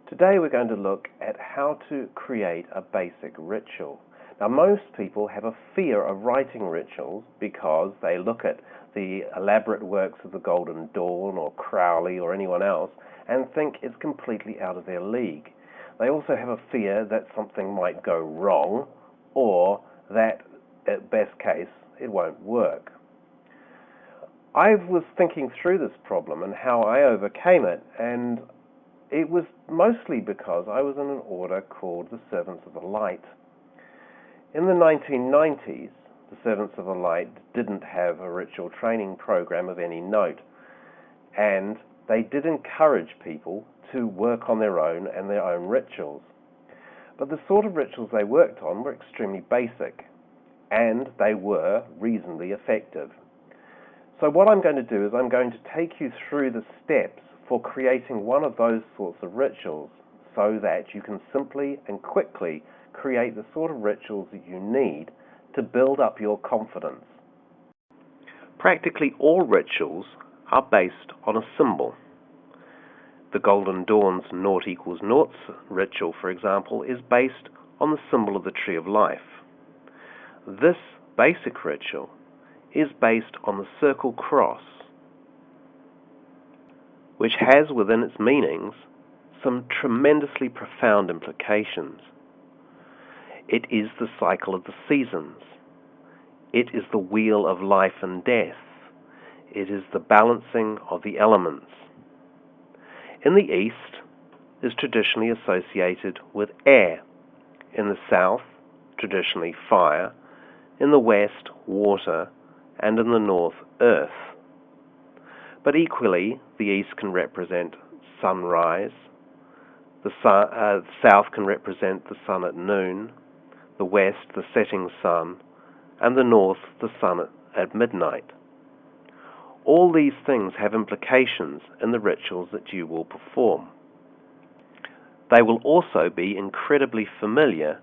Today we're going to look at how to create a basic ritual. Now, most people have a fear of writing rituals because they look at the elaborate works of the Golden Dawn or Crowley or anyone else and think it's completely out of their league. They also have a fear that something might go wrong or that, at best case, it won't work. I was thinking through this problem and how I overcame it, and it was mostly because I was in an order called the Servants of the Light. In the 1990s, the Servants of the Light didn't have a ritual training program of any note, and they did encourage people to work on their own and their own rituals. But the sort of rituals they worked on were extremely basic, and they were reasonably effective. So what I'm going to do is I'm going to take you through the steps for creating one of those sorts of rituals so that you can simply and quickly create the sort of rituals that you need to build up your confidence. Practically all rituals are based on a symbol. The Golden Dawn's 0 = 0 ritual, for example, is based on the symbol of the Tree of Life. This basic ritual is based on the circle cross, which has within its meanings some tremendously profound implications. It is the cycle of the seasons. It is the wheel of life and death. It is the balancing of the elements. In the East is traditionally associated with air. In the South, traditionally fire. In the West, water. And in the North, earth. But equally, the East can represent sunrise, the South can represent the sun at noon, the West the setting sun, and the North the sun at midnight. All these things have implications in the rituals that you will perform. They will also be incredibly familiar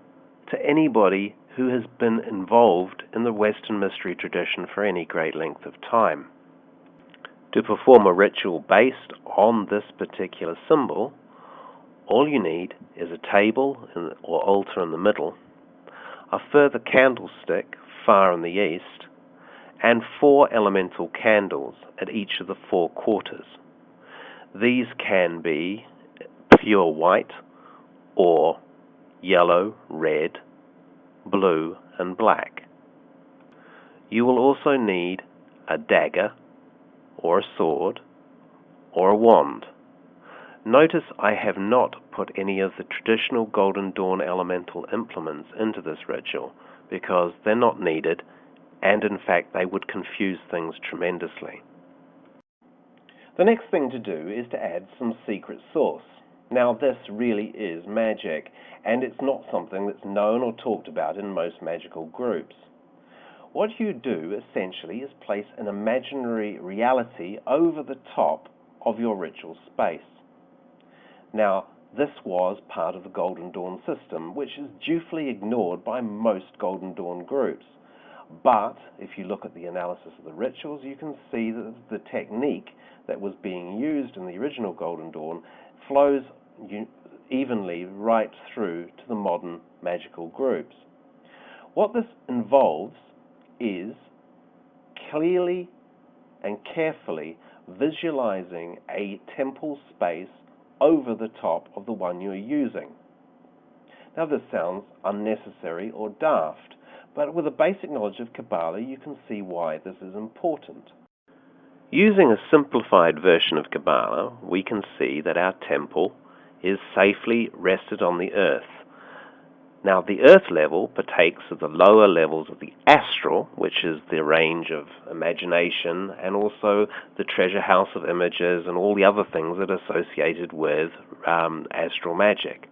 to anybody who has been involved in the Western mystery tradition for any great length of time. To perform a ritual based on this particular symbol, all you need is a table or altar in the middle, a further candlestick far in the east, and 4 elemental candles at each of the 4 quarters. These can be pure white or yellow, red, blue, and black. You will also need a dagger or a sword or a wand. Notice I have not put any of the traditional Golden Dawn elemental implements into this ritual because they're not needed, and in fact they would confuse things tremendously. The next thing to do is to add some secret sauce. Now, this really is magic, and it's not something that's known or talked about in most magical groups. What you do, essentially, is place an imaginary reality over the top of your ritual space. Now, this was part of the Golden Dawn system, which is dutifully ignored by most Golden Dawn groups. But if you look at the analysis of the rituals, you can see that the technique that was being used in the original Golden Dawn flows evenly right through to the modern magical groups. What this involves is clearly and carefully visualizing a temple space over the top of the one you're using. Now, this sounds unnecessary or daft, but with a basic knowledge of Kabbalah, you can see why this is important. Using a simplified version of Kabbalah, we can see that our temple is safely rested on the earth. Now, the earth level partakes of the lower levels of the astral, which is the range of imagination, and also the treasure house of images and all the other things that are associated with astral magic.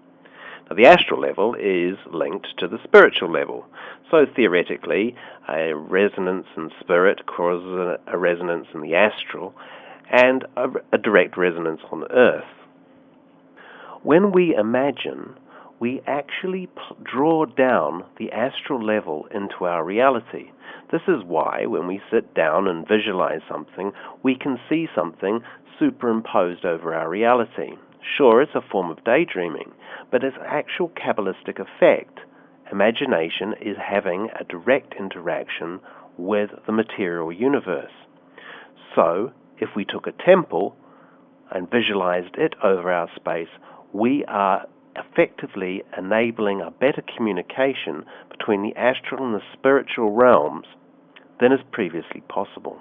Now, the astral level is linked to the spiritual level. So theoretically, a resonance in spirit causes a resonance in the astral and a direct resonance on the earth. When we imagine, we actually draw down the astral level into our reality. This is why when we sit down and visualize something, we can see something superimposed over our reality. Sure, it's a form of daydreaming, but its actual Kabbalistic effect, imagination is having a direct interaction with the material universe. So, if we took a temple and visualized it over our space, we are effectively enabling a better communication between the astral and the spiritual realms than is previously possible.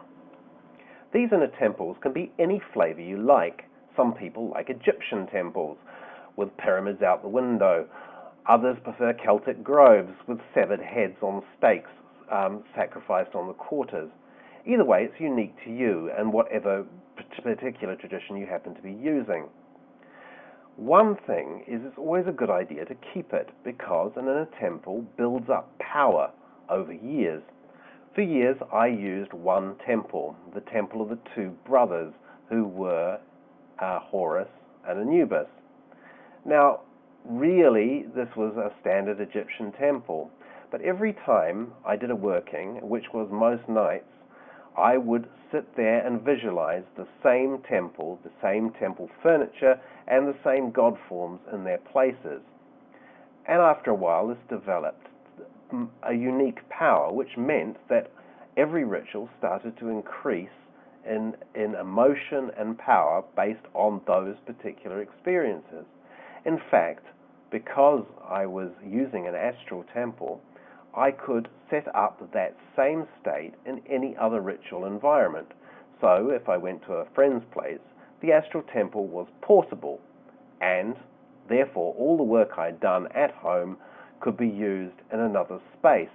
These inner temples can be any flavor you like. Some people like Egyptian temples with pyramids out the window. Others prefer Celtic groves with severed heads on stakes sacrificed on the quarters. Either way, it's unique to you and whatever particular tradition you happen to be using. One thing is it's always a good idea to keep it because an inner temple builds up power over years. For years, I used one temple, the temple of the two brothers who were Horus and Anubis. Now, really, this was a standard Egyptian temple, but every time I did a working, which was most nights, I would sit there and visualize the same temple furniture, and the same god forms in their places. And after a while, this developed a unique power, which meant that every ritual started to increase in emotion and power based on those particular experiences. In fact, because I was using an astral temple, I could set up that same state in any other ritual environment. So if I went to a friend's place, the astral temple was portable, and therefore all the work I'd done at home could be used in another space.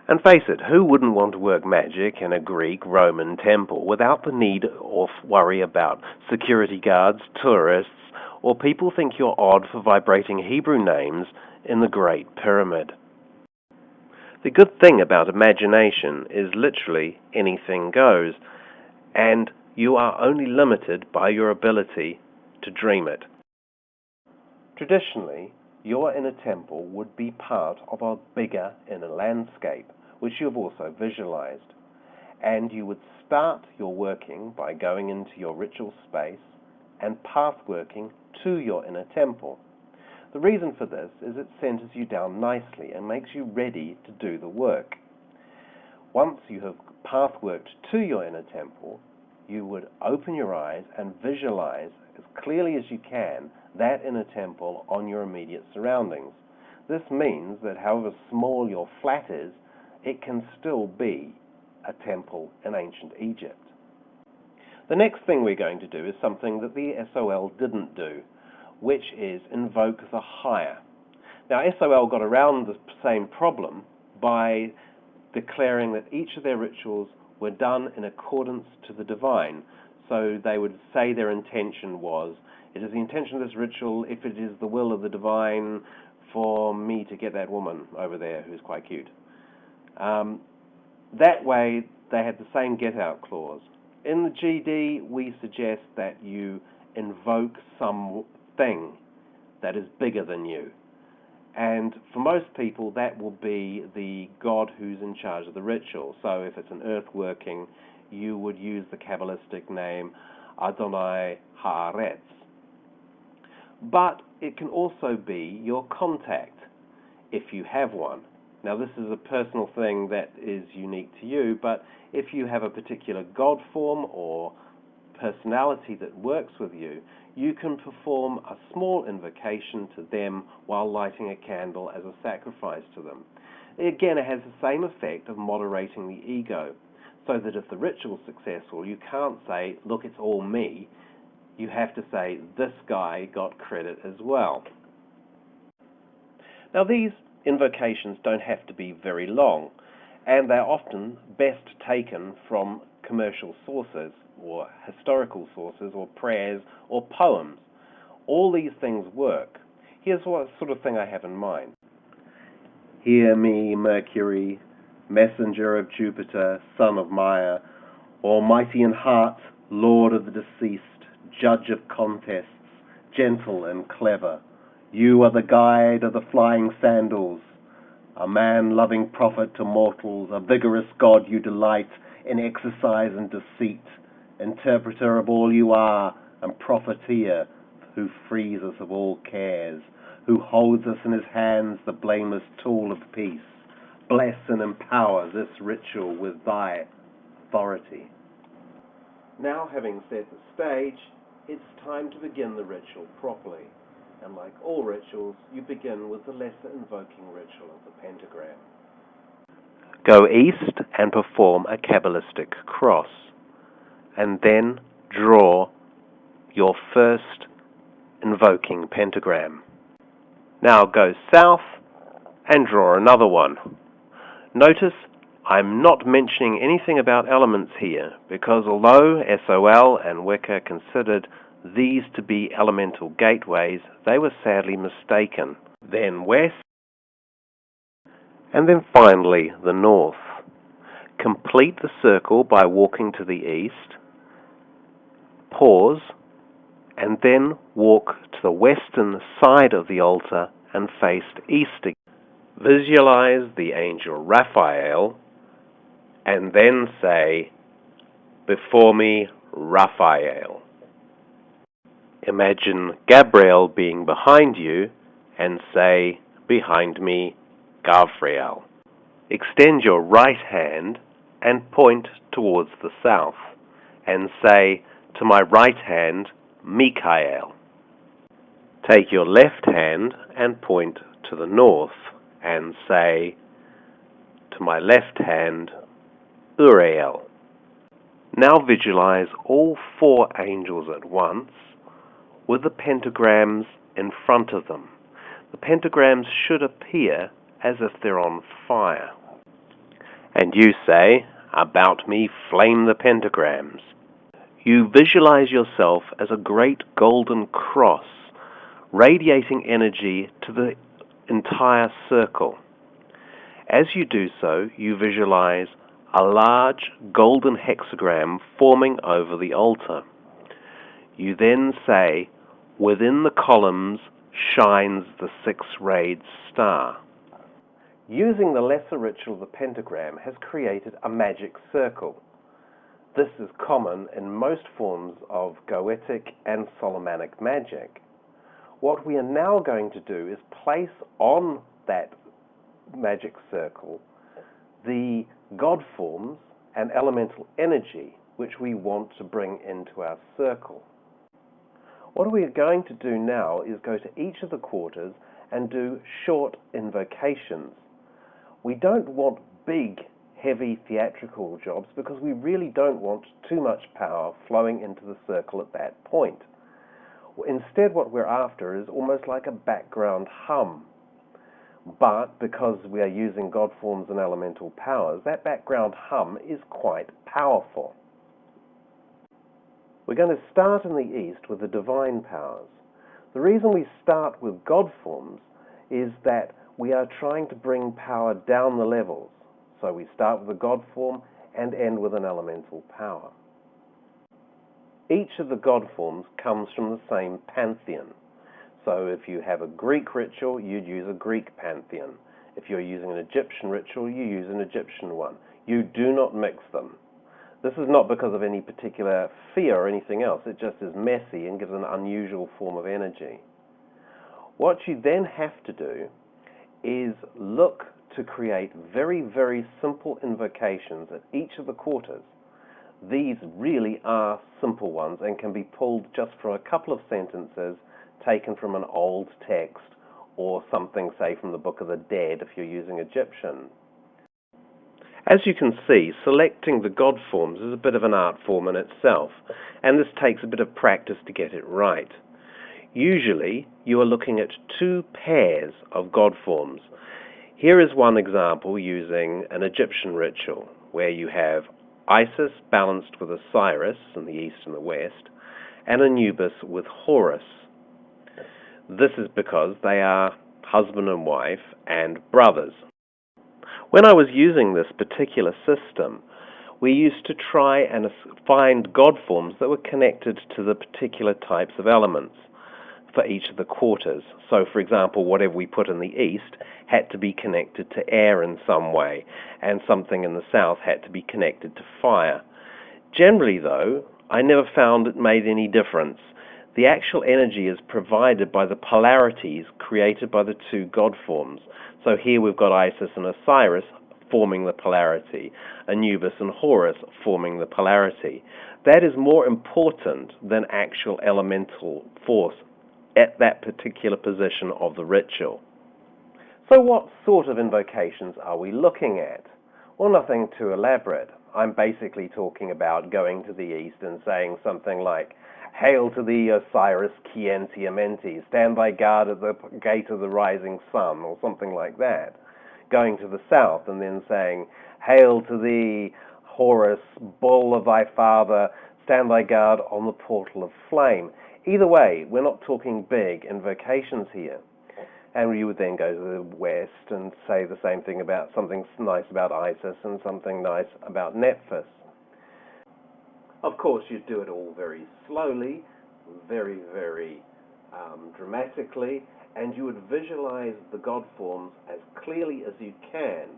And face it, who wouldn't want to work magic in a Greek, Roman temple without the need or worry about security guards, tourists, or people think you're odd for vibrating Hebrew names in the Great Pyramid? The good thing about imagination is literally anything goes, and you are only limited by your ability to dream it. Traditionally, your inner temple would be part of a bigger inner landscape, which you have also visualized. And you would start your working by going into your ritual space and path working to your inner temple. The reason for this is it centers you down nicely and makes you ready to do the work. Once you have path worked to your inner temple, you would open your eyes and visualize as clearly as you can that inner temple on your immediate surroundings. This means that however small your flat is, it can still be a temple in ancient Egypt. The next thing we're going to do is something that the SOL didn't do, which is invoke the higher. Now, SOL got around the same problem by declaring that each of their rituals were done in accordance to the divine. So they would say their intention was, it is the intention of this ritual, if it is the will of the divine, for me to get that woman over there who's quite cute. That way, they had the same get-out clause. In the GD, we suggest that you invoke something that is bigger than you. And for most people, that will be the god who's in charge of the ritual. So if it's an earth working, you would use the Kabbalistic name Adonai Haaretz. But it can also be your contact, if you have one. Now, this is a personal thing that is unique to you, but if you have a particular god form or personality that works with you, you can perform a small invocation to them while lighting a candle as a sacrifice to them. Again, it has the same effect of moderating the ego, so that if the ritual is successful, you can't say, look, it's all me. You have to say, this guy got credit as well. Now, these invocations don't have to be very long, and they're often best taken from commercial sources or historical sources or prayers or poems. All these things work. Here's what sort of thing I have in mind. Hear me, Mercury, messenger of Jupiter, son of Maya, almighty in heart, lord of the deceased, judge of contests, gentle and clever. You are the guide of the flying sandals, a man-loving prophet to mortals, a vigorous god you delight in exercise and deceit, interpreter of all you are, and profiteer who frees us of all cares, who holds us in his hands, the blameless tool of peace. Bless and empower this ritual with thy authority. Now, having set the stage, it's time to begin the ritual properly. And like all rituals, you begin with the lesser invoking ritual of the pentagram. Go east and perform a Kabbalistic cross, and then draw your first invoking pentagram. Now go south and draw another one. Notice I'm not mentioning anything about elements here, because although SOL and Wicca considered these to be elemental gateways, they were sadly mistaken. Then west, and then finally the north. Complete the circle by walking to the east, pause, and then walk to the western side of the altar and face east again. Visualize the angel Raphael, and then say, "Before me, Raphael." Imagine Gabriel being behind you, and say, "Behind me, Gabriel." Extend your right hand and point towards the south, and say, "To my right hand, Michael." Take your left hand and point to the north, and say, "To my left hand, Uriel." Now visualize all 4 angels at once, with the pentagrams in front of them. The pentagrams should appear as if they're on fire. And you say, "About me flame the pentagrams." You visualize yourself as a great golden cross, radiating energy to the entire circle. As you do so, you visualize a large golden hexagram forming over the altar. You then say, "Within the columns shines the 6-rayed star." Using the lesser ritual of the pentagram has created a magic circle. This is common in most forms of Goetic and Solomonic magic. What we are now going to do is place on that magic circle the God forms and elemental energy which we want to bring into our circle. What we are going to do now is go to each of the quarters and do short invocations. We don't want big, heavy theatrical jobs because we really don't want too much power flowing into the circle at that point. Instead, what we're after is almost like a background hum. But because we are using God forms and elemental powers, that background hum is quite powerful. We're going to start in the east with the divine powers. The reason we start with God forms is that we are trying to bring power down the levels. So we start with a God form and end with an elemental power. Each of the God forms comes from the same pantheon. So if you have a Greek ritual, you'd use a Greek pantheon. If you're using an Egyptian ritual, you use an Egyptian one. You do not mix them. This is not because of any particular fear or anything else. It just is messy and gives an unusual form of energy. What you then have to do is look to create very, very simple invocations at each of the quarters. These really are simple ones and can be pulled just from a couple of sentences taken from an old text or something, say, from the Book of the Dead if you're using Egyptian. As you can see, selecting the God forms is a bit of an art form in itself, and this takes a bit of practice to get it right. Usually, you are looking at 2 pairs of God forms. Here is one example using an Egyptian ritual, where you have Isis balanced with Osiris in the east and the west, and Anubis with Horus. This is because they are husband and wife and brothers. When I was using this particular system, we used to try and find God forms that were connected to the particular types of elements for each of the quarters. So, for example, whatever we put in the east had to be connected to air in some way, and something in the south had to be connected to fire. Generally, though, I never found it made any difference. The actual energy is provided by the polarities created by the two god forms. So here we've got Isis and Osiris forming the polarity, Anubis and Horus forming the polarity. That is more important than actual elemental force at that particular position of the ritual. So what sort of invocations are we looking at? Well, nothing too elaborate. I'm basically talking about going to the east and saying something like, "Hail to thee, Osiris, Chienti Amenti, stand thy guard at the gate of the rising sun," or something like that. Going to the south and then saying, "Hail to thee, Horus, bull of thy father, stand thy guard on the portal of flame." Either way, we're not talking big invocations here. And you would then go to the west and say the same thing about something nice about Isis and something nice about Nephthys. Of course, you'd do it all very slowly, very, very dramatically, and you would visualize the god forms as clearly as you can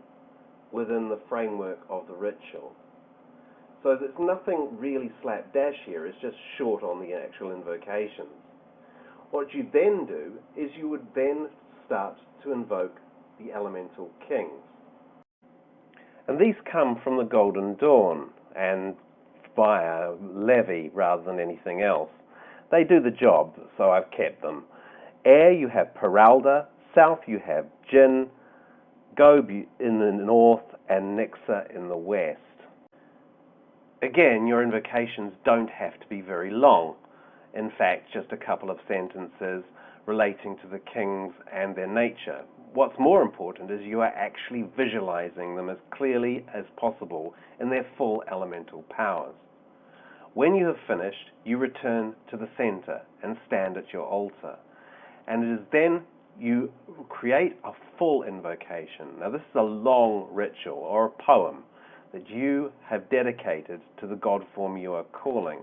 within the framework of the ritual. So there's nothing really slapdash here, it's just short on the actual invocations. What you then do is you would then start to invoke the elemental kings. And these come from the Golden Dawn and via Levi rather than anything else. They do the job, so I've kept them. Air, you have Peralda. South, you have Jinn. Gob in the north and Nixa in the west. Again, your invocations don't have to be very long. In fact, just a couple of sentences relating to the kings and their nature. What's more important is you are actually visualizing them as clearly as possible in their full elemental powers. When you have finished, you return to the center and stand at your altar. And it is then you create a full invocation. Now, this is a long ritual or a poem that you have dedicated to the god form you are calling,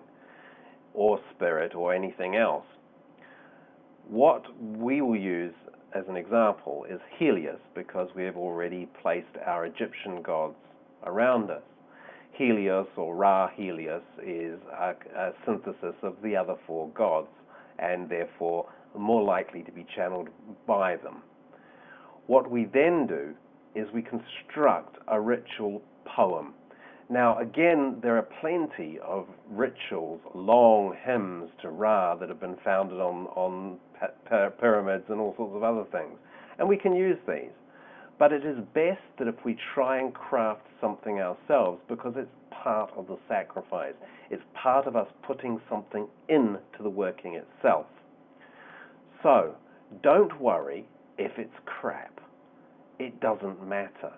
or spirit, or anything else. What we will use as an example is Helios, because we have already placed our Egyptian gods around us. Helios, or Ra Helios, is a synthesis of the other four gods, and therefore more likely to be channeled by them. What we then do is we construct a ritual poem. Now, again, there are plenty of rituals, long hymns to Ra that have been founded on pyramids and all sorts of other things, and we can use these. But it is best that if we try and craft something ourselves, because it's part of the sacrifice. It's part of us putting something into the working itself. So, don't worry if it's crap. It doesn't matter.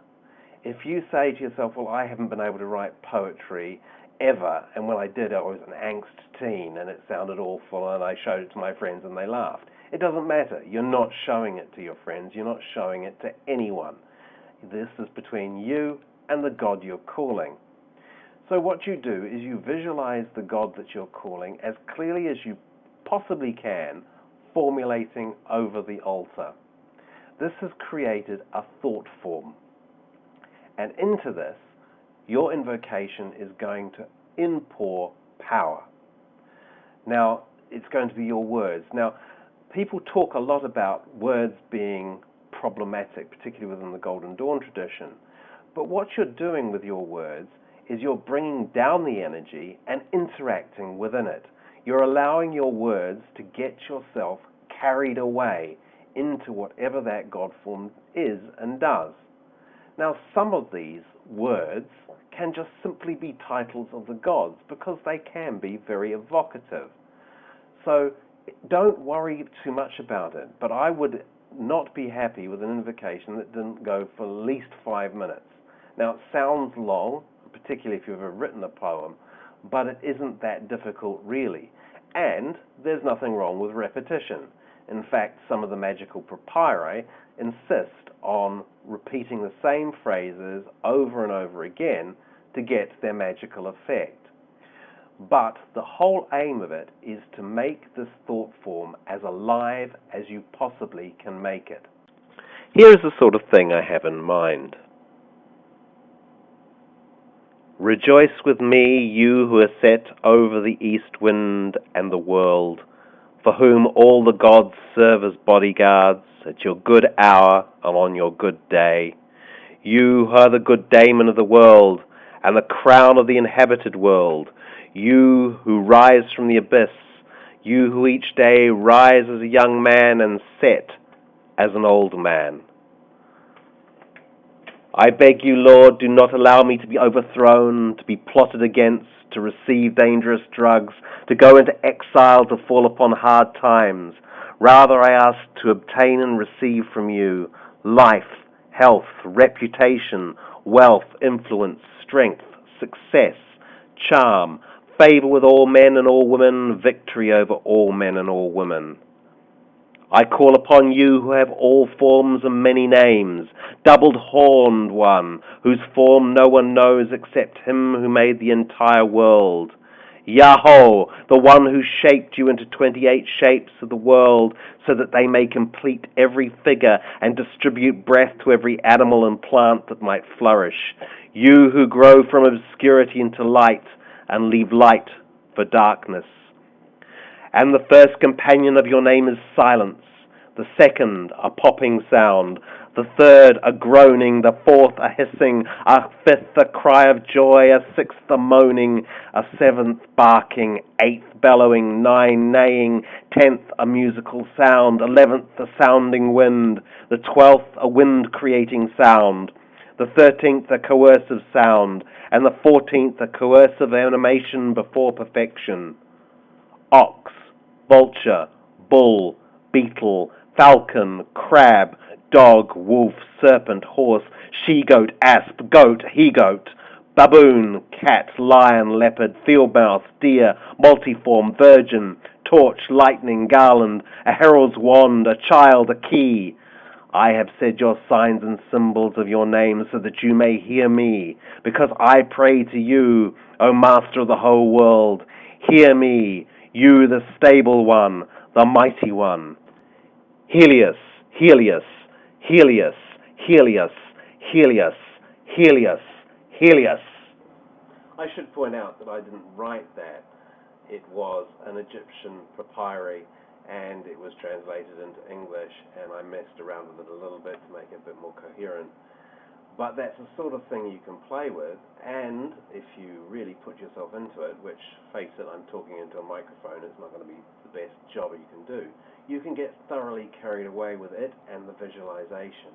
If you say to yourself, well, I haven't been able to write poetry ever, and when I did, I was an angst teen, and it sounded awful, and I showed it to my friends, and they laughed. It doesn't matter. You're not showing it to your friends. You're not showing it to anyone. This is between you and the God you're calling. So what you do is you visualize the God that you're calling as clearly as you possibly can, formulating over the altar. This has created a thought form. And into this, your invocation is going to inpour power. Now, it's going to be your words. Now, people talk a lot about words being problematic, particularly within the Golden Dawn tradition. But what you're doing with your words is you're bringing down the energy and interacting within it. You're allowing your words to get yourself carried away into whatever that God form is and does. Now, some of these words can just simply be titles of the gods because they can be very evocative. So don't worry too much about it, but I would not be happy with an invocation that didn't go for at least 5 minutes. Now, it sounds long, particularly if you've ever written a poem, but it isn't that difficult really. And there's nothing wrong with repetition. In fact, some of the magical papyri insist on repeating the same phrases over and over again to get their magical effect. But the whole aim of it is to make this thought form as alive as you possibly can make it. Here is the sort of thing I have in mind. Rejoice with me, you who are set over the east wind and the world, for whom all the gods serve as bodyguards at your good hour and on your good day. You who are the good daemon of the world and the crown of the inhabited world, you who rise from the abyss, you who each day rise as a young man and set as an old man. I beg you, Lord, do not allow me to be overthrown, to be plotted against, to receive dangerous drugs, to go into exile, to fall upon hard times. Rather, I ask to obtain and receive from you life, health, reputation, wealth, influence, strength, success, charm, favor with all men and all women, victory over all men and all women. I call upon you who have all forms and many names, doubled-horned one, whose form no one knows except him who made the entire world. Yahweh, the one who shaped you into 28 shapes of the world so that they may complete every figure and distribute breath to every animal and plant that might flourish. You who grow from obscurity into light and leave light for darkness. And the first companion of your name is silence, the second a popping sound, the third a groaning, the fourth a hissing, a fifth a cry of joy, a sixth a moaning, a seventh barking, eighth bellowing, nine neighing, 10th a musical sound, 11th a sounding wind, the 12th a wind-creating sound, the 13th a coercive sound, and the 14th a coercive animation before perfection. Ox, vulture, bull, beetle, falcon, crab, dog, wolf, serpent, horse, she-goat, asp, goat, he-goat, baboon, cat, lion, leopard, field-mouse, deer, multiform, virgin, torch, lightning, garland, a herald's wand, a child, a key. I have said your signs and symbols of your name so that you may hear me, because I pray to you, O Master of the whole world. Hear me, you the stable one, the mighty one. Helios, Helios, Helios, Helios, Helios, Helios, Helios. I should point out that I didn't write that. It was an Egyptian papyri, and it was translated into English, and I messed around with it a little bit to make it a bit more coherent. But that's the sort of thing you can play with, and if you really put yourself into it, which, face it, I'm talking into a microphone, it's not going to be the best job you can do, you can get thoroughly carried away with it and the visualization.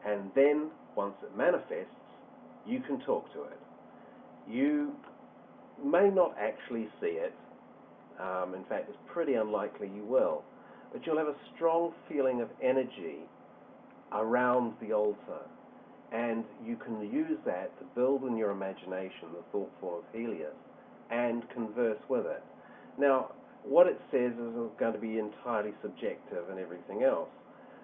And then, once it manifests, you can talk to it. You may not actually see it. In fact, it's pretty unlikely you will. But you'll have a strong feeling of energy around the altar. And you can use that to build in your imagination the thought form of Helios and converse with it. Now, what it says is going to be entirely subjective and everything else.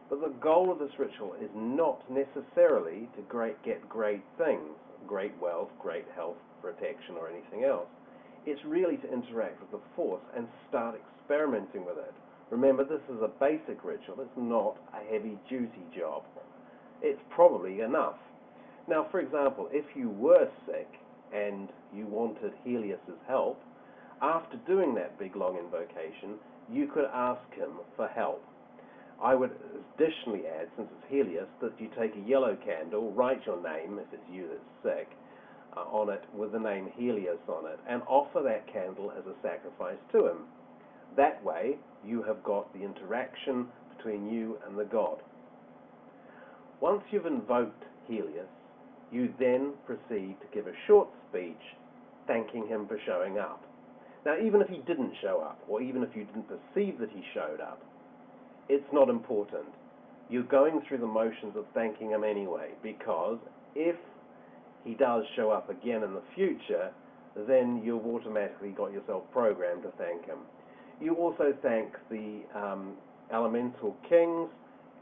But the goal of this ritual is not necessarily to get great things, great wealth, great health, protection, or anything else. It's really to interact with the force and start experimenting with it. Remember, this is a basic ritual. It's not a heavy-duty job. It's probably enough. Now, for example, if you were sick and you wanted Helios's help, after doing that big, long invocation, you could ask him for help. I would additionally add, since it's Helios, that you take a yellow candle, write your name, if it's you that's sick, on it with the name Helios on it, and offer that candle as a sacrifice to him. That way, you have got the interaction between you and the god. Once you've invoked Helios, you then proceed to give a short speech thanking him for showing up. Now, even if he didn't show up, or even if you didn't perceive that he showed up, it's not important. You're going through the motions of thanking him anyway, because if he does show up again in the future, then you've automatically got yourself programmed to thank him. You also thank the elemental kings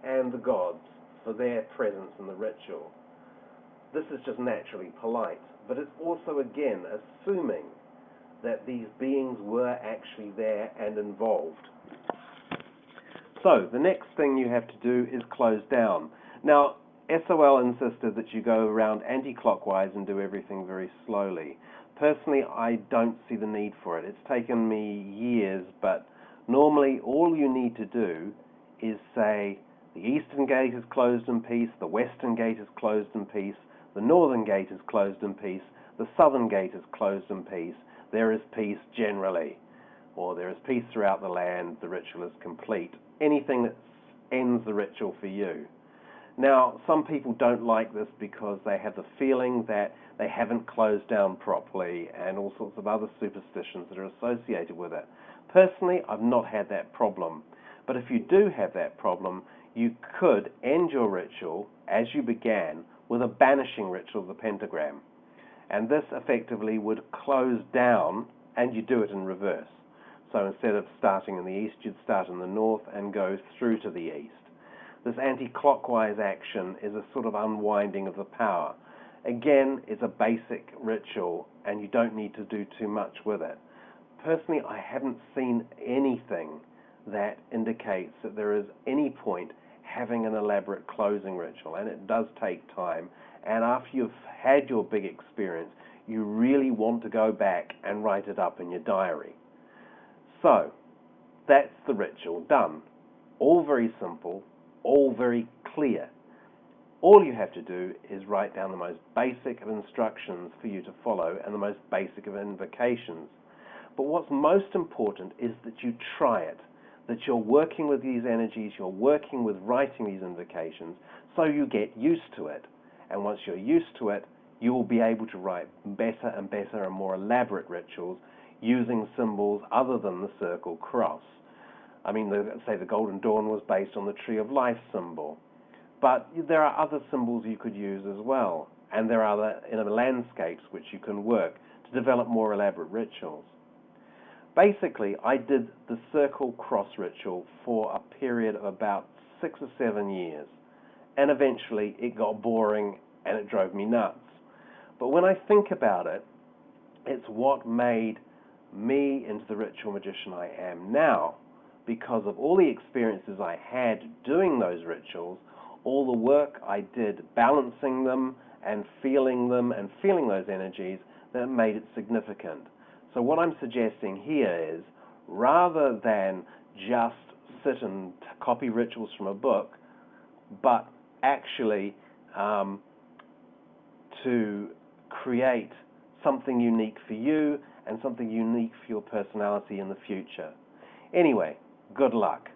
and the gods for their presence in the ritual. This is just naturally polite, but it's also, again, assuming that these beings were actually there and involved. So, the next thing you have to do is close down. Now, SOL insisted that you go around anti-clockwise and do everything very slowly. Personally, I don't see the need for it. It's taken me years, but Normally, all you need to do is say, the eastern gate is closed in peace, the western gate is closed in peace, the northern gate is closed in peace, the southern gate is closed in peace, there is peace generally, or there is peace throughout the land, the ritual is complete. Anything that ends the ritual for you. Now, some people don't like this because they have the feeling that they haven't closed down properly and all sorts of other superstitions that are associated with it. Personally, I've not had that problem. But if you do have that problem, you could end your ritual as you began with a banishing ritual of the pentagram. And this effectively would close down, and you do it in reverse. So instead of starting in the east, you'd start in the north and go through to the east. This anti-clockwise action is a sort of unwinding of the power. Again, it's a basic ritual, and you don't need to do too much with it. Personally, I haven't seen anything that indicates that there is any point having an elaborate closing ritual, and it does take time. And after you've had your big experience, you really want to go back and write it up in your diary. So, that's the ritual done. All very simple, all very clear. All you have to do is write down the most basic of instructions for you to follow and the most basic of invocations. But what's most important is that you try it, that you're working with these energies, you're working with writing these invocations, so you get used to it. And once you're used to it, you will be able to write better and better and more elaborate rituals using symbols other than the circle cross. I mean, say the Golden Dawn was based on the Tree of Life symbol. But there are other symbols you could use as well. And there are other landscapes which you can work to develop more elaborate rituals. Basically, I did the circle cross ritual for a period of about 6 or 7 years. And eventually it got boring and it drove me nuts. But when I think about it, it's what made me into the ritual magician I am now. Because of all the experiences I had doing those rituals, all the work I did balancing them and feeling those energies, that made it significant. So what I'm suggesting here is, rather than just sit and copy rituals from a book, but actually to create something unique for you and something unique for your personality in the future. Anyway, good luck.